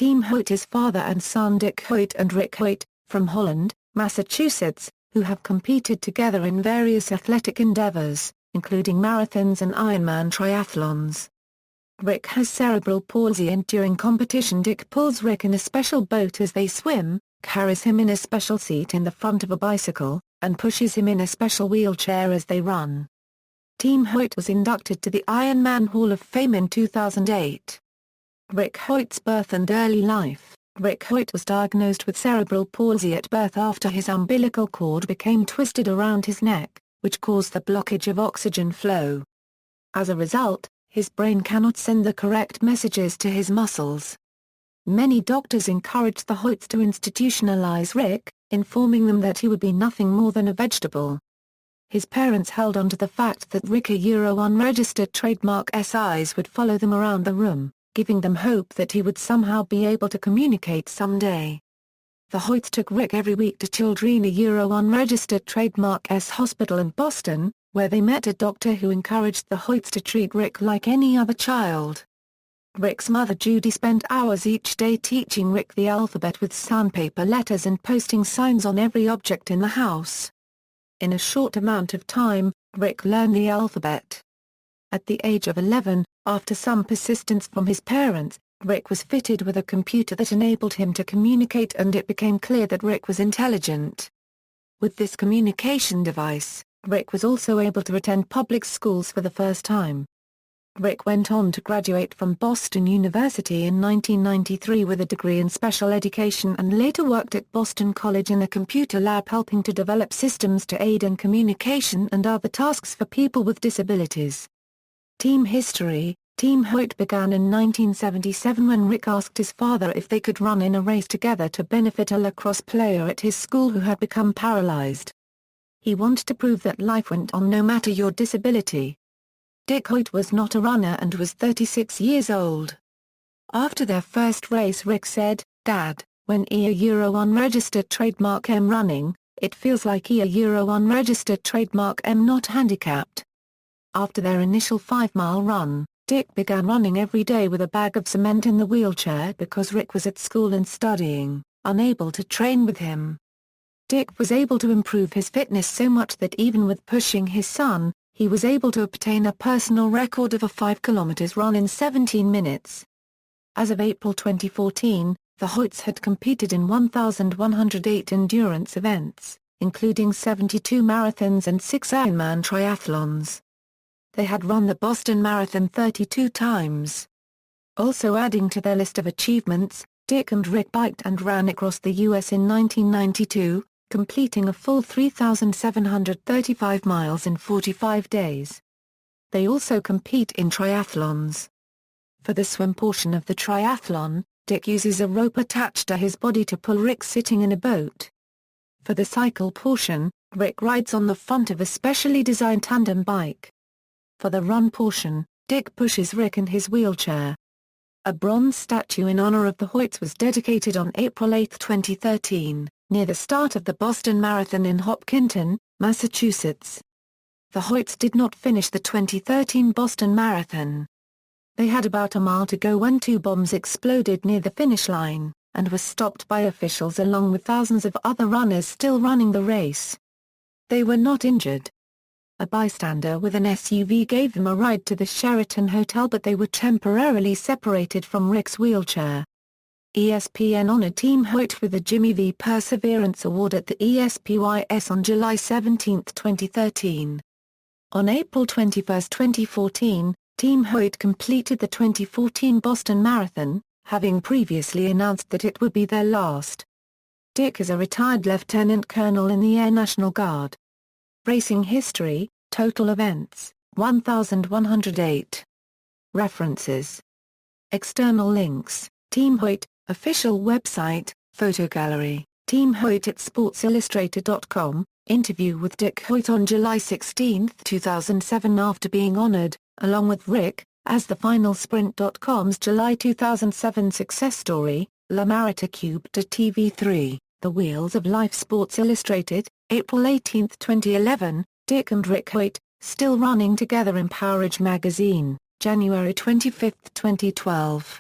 Team Hoyt is father and son Dick Hoyt and Rick Hoyt, from Holland, Massachusetts, who have competed together in various athletic endeavors, including marathons and Ironman Triathlons. Rick has cerebral palsy and during competition Dick pulls Rick in a special boat as they swim, carries him in a special seat in the front of a bicycle, and pushes him in a special wheelchair as they run. Team Hoyt was inducted to the Ironman Hall of Fame in 2008. Rick Hoyt's birth and early life. Rick Hoyt was diagnosed with cerebral palsy at birth after his umbilical cord became twisted around his neck, which caused the blockage of oxygen flow. As a result, his brain cannot send the correct messages to his muscles. Many doctors encouraged the Hoyts to institutionalize Rick, informing them that he would be nothing more than a vegetable. His parents held on to the fact that Rick unregistered trademark SIs would follow them around the room, giving them hope that he would somehow be able to communicate someday. The Hoyts took Rick every week to Children unregistered trademark S hospital in Boston, where they met a doctor who encouraged the Hoyts to treat Rick like any other child. Rick's mother Judy spent hours each day teaching Rick the alphabet with sandpaper letters and posting signs on every object in the house. In a short amount of time, Rick learned the alphabet. At the age of 11, after some persistence from his parents, Rick was fitted with a computer that enabled him to communicate and it became clear that Rick was intelligent. With this communication device, Rick was also able to attend public schools for the first time. Rick went on to graduate from Boston University in 1993 with a degree in special education and later worked at Boston College in a computer lab helping to develop systems to aid in communication and other tasks for people with disabilities. Team history. Team Hoyt began in 1977 when Rick asked his father if they could run in a race together to benefit a lacrosse player at his school who had become paralyzed. He wanted to prove that life went on no matter your disability. Dick Hoyt was not a runner and was 36 years old. After their first race Rick said, "Dad, when unregistered trademark M running, it feels like unregistered trademark M not handicapped." After their initial 5-mile run, Dick began running every day with a bag of cement in the wheelchair because Rick was at school and studying, unable to train with him. Dick was able to improve his fitness so much that even with pushing his son, he was able to obtain a personal record of a 5 km run in 17 minutes. As of April 2014, the Hoyts had competed in 1,108 endurance events, including 72 marathons and 6 Ironman Triathlons. They had run the Boston Marathon 32 times. Also adding to their list of achievements, Dick and Rick biked and ran across the U.S. in 1992, completing a full 3,735 miles in 45 days. They also compete in triathlons. For the swim portion of the triathlon, Dick uses a rope attached to his body to pull Rick sitting in a boat. For the cycle portion, Rick rides on the front of a specially designed tandem bike. For the run portion, Dick pushes Rick in his wheelchair. A bronze statue in honor of the Hoyts was dedicated on April 8, 2013, near the start of the Boston Marathon in Hopkinton, Massachusetts. The Hoyts did not finish the 2013 Boston Marathon. They had about a mile to go when 2 bombs exploded near the finish line, and were stopped by officials along with thousands of other runners still running the race. They were not injured. A bystander with an SUV gave them a ride to the Sheraton Hotel but they were temporarily separated from Rick's wheelchair. ESPN honored Team Hoyt with the Jimmy V. Perseverance Award at the ESPYS on July 17, 2013. On April 21, 2014, Team Hoyt completed the 2014 Boston Marathon, having previously announced that it would be their last. Dick is a retired lieutenant colonel in the Air National Guard. Racing history, total events, 1,108. References. External links, Team Hoyt, official website, photo gallery, Team Hoyt at sportsillustrated.com, interview with Dick Hoyt on July 16, 2007 after being honored, along with Rick, as the final sprint.com's July 2007 success story, La Marita Cube to TV3, The Wheels of Life Sports Illustrated, April 18, 2011, Dick and Rick Hoyt, still running together in Powerage magazine, January 25, 2012.